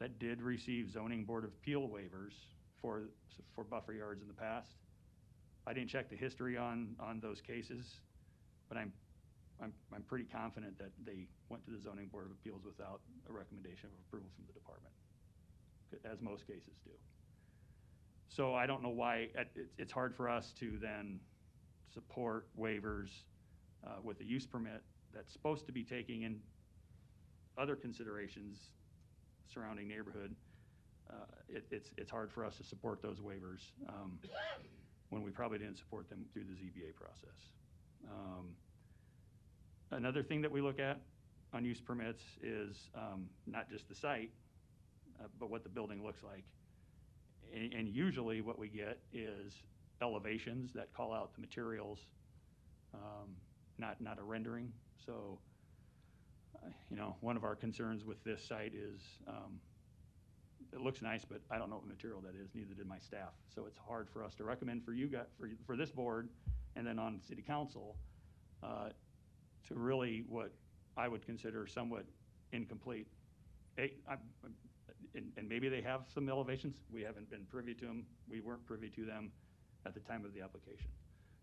that did receive zoning board of appeal waivers for buffer yards in the past. I didn't check the history on those cases, but I'm pretty confident that they went to the zoning board of appeals without a recommendation of approval from the department, as most cases do. So I don't know why it's hard for us to then support waivers with a use permit that's supposed to be taking in other considerations surrounding neighborhood. It's hard for us to support those waivers when we probably didn't support them through the ZBA process. Another thing that we look at on use permits is not just the site, but what the building looks like. And usually what we get is elevations that call out the materials, not a rendering. So, one of our concerns with this site is it looks nice, but I don't know what material that is, neither did my staff. So it's hard for us to recommend for you guys, for this board, and then on city council, to really what I would consider somewhat incomplete. And maybe they have some elevations. We haven't been privy to them. We weren't privy to them at the time of the application.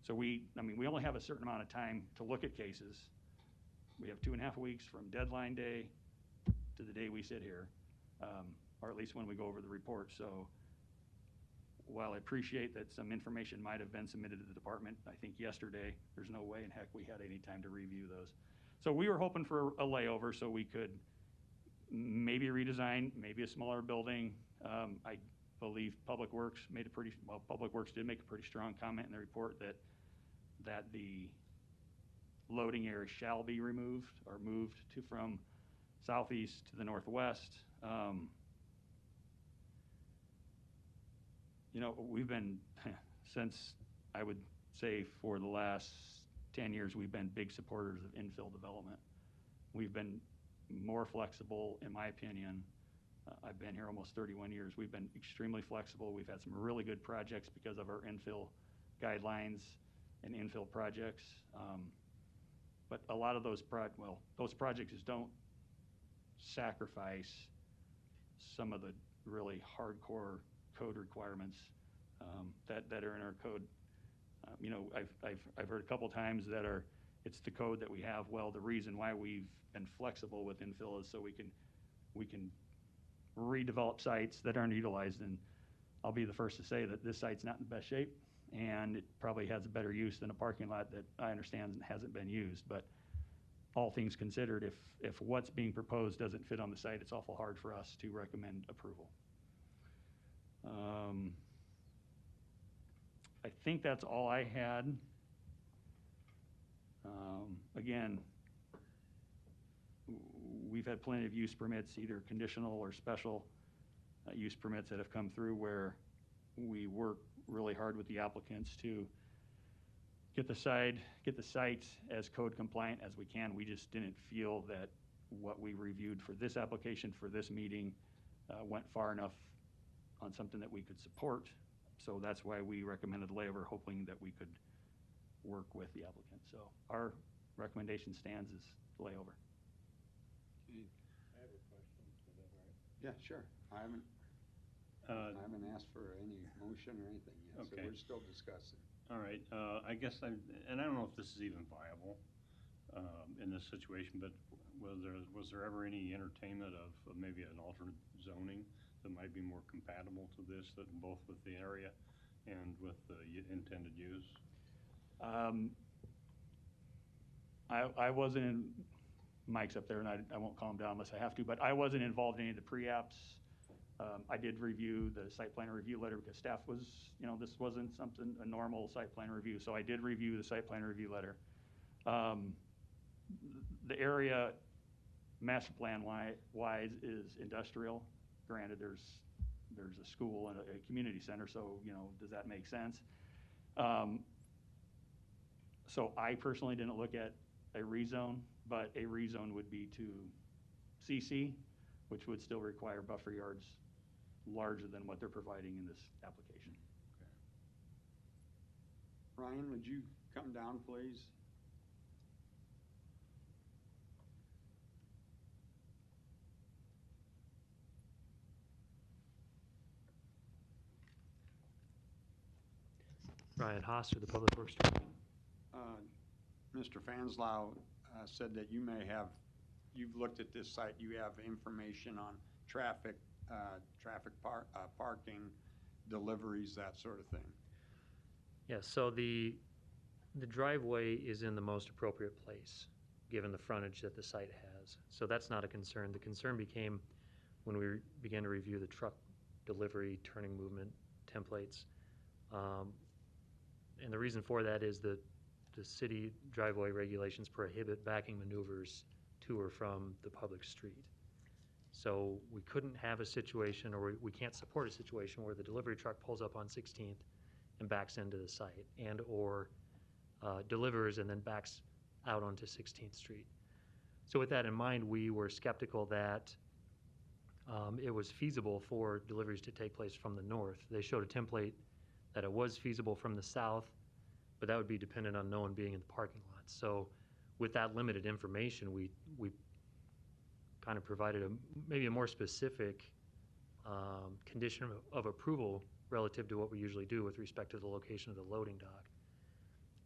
So we only have a certain amount of time to look at cases. We have 2.5 weeks from deadline day to the day we sit here, or at least when we go over the report. So while I appreciate that some information might have been submitted to the department, I think yesterday, there's no way in heck we had any time to review those. So we were hoping for a layover so we could maybe redesign, maybe a smaller building. I believe Public Works Public Works did make a pretty strong comment in the report that the loading area shall be removed or moved from southeast to the northwest. We've been, since I would say for the last 10 years, we've been big supporters of infill development. We've been more flexible, in my opinion. I've been here almost 31 years. We've been extremely flexible. We've had some really good projects because of our infill guidelines and infill projects. But a lot of those projects don't sacrifice some of the really hardcore code requirements that are in our code. I've heard a couple times that it's the code that we have. Well, the reason why we've been flexible with infill is so we can redevelop sites that aren't utilized. And I'll be the first to say that this site's not in the best shape, and it probably has a better use than a parking lot that I understand hasn't been used. But all things considered, if what's being proposed doesn't fit on the site, it's awful hard for us to recommend approval. I think that's all I had. Again, we've had plenty of use permits, either conditional or special use permits that have come through where we work really hard with the applicants to get the site as code compliant as we can. We just didn't feel that what we reviewed for this application, for this meeting, went far enough on something that we could support. So that's why we recommended layover, hoping that we could work with the applicant. So our recommendation stands as layover. Okay. I have a question. Is that all right? Yeah, sure. I haven't asked for any motion or anything yet, Okay. So we're still discussing. All right. I guess and I don't know if this is even viable in this situation, but was there ever any entertainment of maybe an alternate zoning that might be more compatible to this, that both with the area and with the intended use? I wasn't in, Mike's up there, and I won't calm down unless I have to, but I wasn't involved in any of the pre-apps. I did review the site plan review letter because staff was, this wasn't a normal site plan review, so I did review the site plan review letter. The area master plan wise is industrial. Granted, there's a school and a community center, so does that make sense? So I personally didn't look at a rezone, but a rezone would be to CC, which would still require buffer yards larger than what they're providing in this application. Okay. Ryan, would you come down, please? Ryan Haas with the Public Works Director. Mr. Fanslau said that you've looked at this site, you have information on traffic, parking, deliveries, that sort of thing. Yes, so the driveway is in the most appropriate place, given the frontage that the site has. So that's not a concern. The concern became when we began to review the truck delivery turning movement templates. And the reason for that is that the city driveway regulations prohibit backing maneuvers to or from the public street. So we couldn't have a situation, or we can't support a situation where the delivery truck pulls up on 16th and backs into the site and/or delivers and then backs out onto 16th Street. So with that in mind, we were skeptical that it was feasible for deliveries to take place from the north. They showed a template that it was feasible from the south, but that would be dependent on no one being in the parking lot. So with that limited information, we kind of provided maybe a more specific condition of approval relative to what we usually do with respect to the location of the loading dock.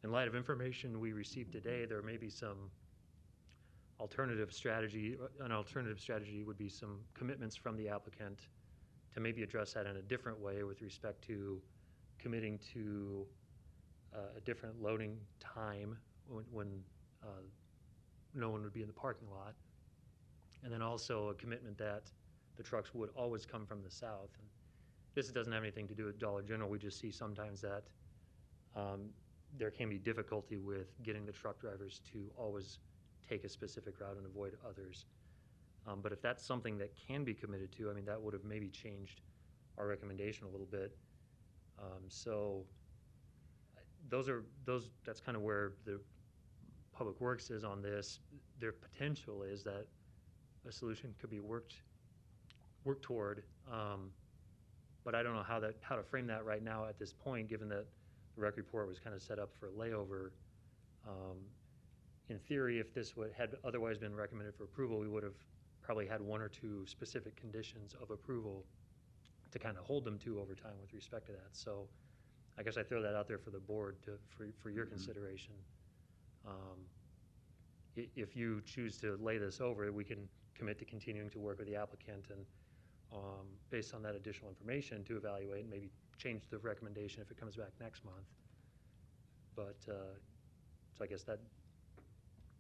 In light of information we received today, there may be some alternative strategy. An alternative strategy would be some commitments from the applicant to maybe address that in a different way with respect to committing to a different loading time when no one would be in the parking lot. And then also a commitment that the trucks would always come from the south. And this doesn't have anything to do with Dollar General. We just see sometimes that there can be difficulty with getting the truck drivers to always take a specific route and avoid others. But if that's something that can be committed to, I mean, that would have maybe changed our recommendation a little bit. So that's kind of where the Public Works is on this. Their potential is that a solution could be worked toward, but I don't know how to frame that right now at this point, given that the rec report was kind of set up for layover. In theory, if this had otherwise been recommended for approval, we would have probably had one or two specific conditions of approval to kind of hold them to over time with respect to that. So I guess I throw that out there for the board for your consideration. If you choose to lay this over, we can commit to continuing to work with the applicant and based on that additional information to evaluate and maybe change the recommendation if it comes back next month. But so I guess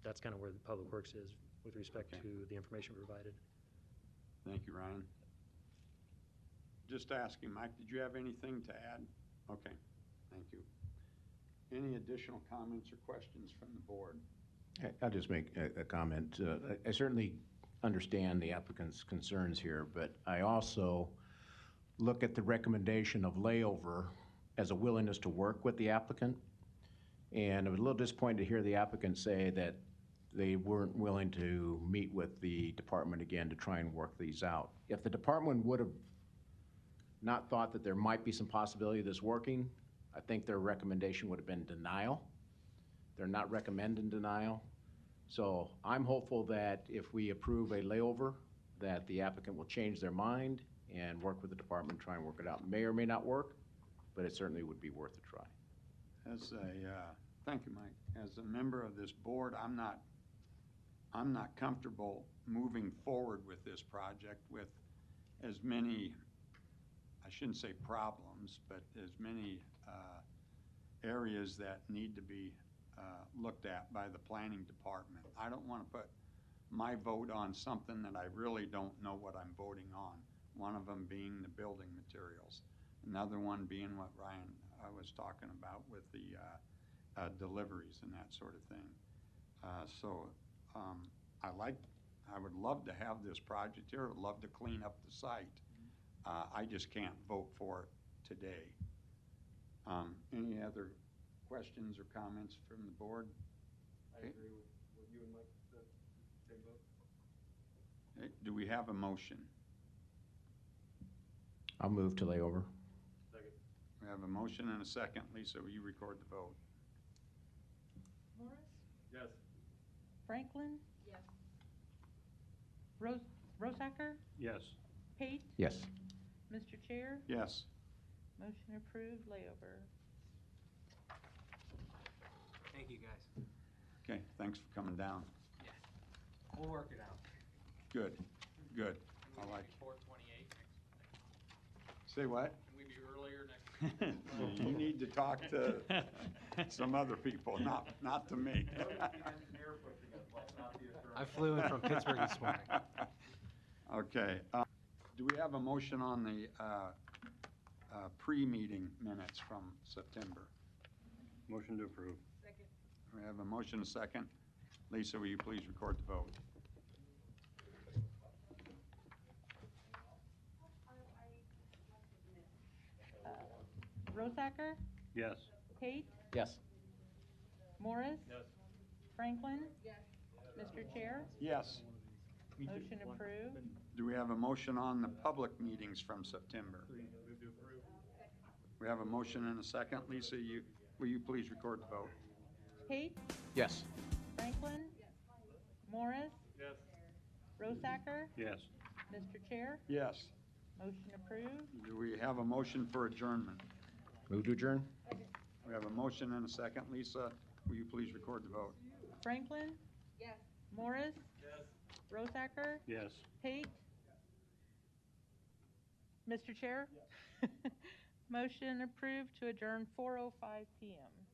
that's kind of where the Public Works is with respect to the information provided. Thank you, Ryan. Just asking, Mike, did you have anything to add? Okay, thank you. Any additional comments or questions from the board? I'll just make a comment. I certainly understand the applicant's concerns here, but I also look at the recommendation of layover as a willingness to work with the applicant. And I was a little disappointed to hear the applicant say that they weren't willing to meet with the department again to try and work these out. If the department would have not thought that there might be some possibility of this working, I think their recommendation would have been denial. They're not recommending denial. So I'm hopeful that if we approve a layover, that the applicant will change their mind and work with the department, try and work it out. May or may not work, but it certainly would be worth a try. Thank you, Mike. As a member of this board, I'm not comfortable moving forward with this project with as many, I shouldn't say problems, but as many areas that need to be looked at by the planning department. I don't want to put my vote on something that I really don't know what I'm voting on. One of them being the building materials. Another one being what Ryan was talking about with the deliveries and that sort of thing. I would love to have this project here. I'd love to clean up the site. I just can't vote for it today. Any other questions or comments from the board? I agree with what you and Mike said. Same vote. Okay, do we have a motion? I'll move to layover. Second. We have a motion and a second. Lisa, will you record the vote? Morris? Yes. Franklin? Yes. Rosacker? Yes. Pate? Yes. Mr. Chair? Yes. Motion approved, layover. Thank you, guys. Okay, thanks for coming down. We'll work it out. Good, good. I like it. Before 28 Say what? Can we be earlier next? You need to talk to some other people, not to me. I flew in from Pittsburgh this morning. Okay, do we have a motion on the pre-meeting minutes from September? Motion to approve. We have a motion, a second. Lisa, will you please record the vote? Rosacker, Yes. Pate, Yes. Morris? Franklin? Mr. Chair, Yes. motion approved. Do we have a motion on the public meetings from September? We have a motion and a second. Lisa, will you please record the vote? Pate, Yes. Franklin? Morris? Rosacker, Yes. Mr. Chair, Yes. motion approved. Do we have a motion for adjournment? Move to adjourn? We have a motion and a second. Lisa, will you please record the vote? Franklin? Morris? Rosacker, Yes. Pate? Mr. Chair? Motion approved to adjourn 4:05 PM.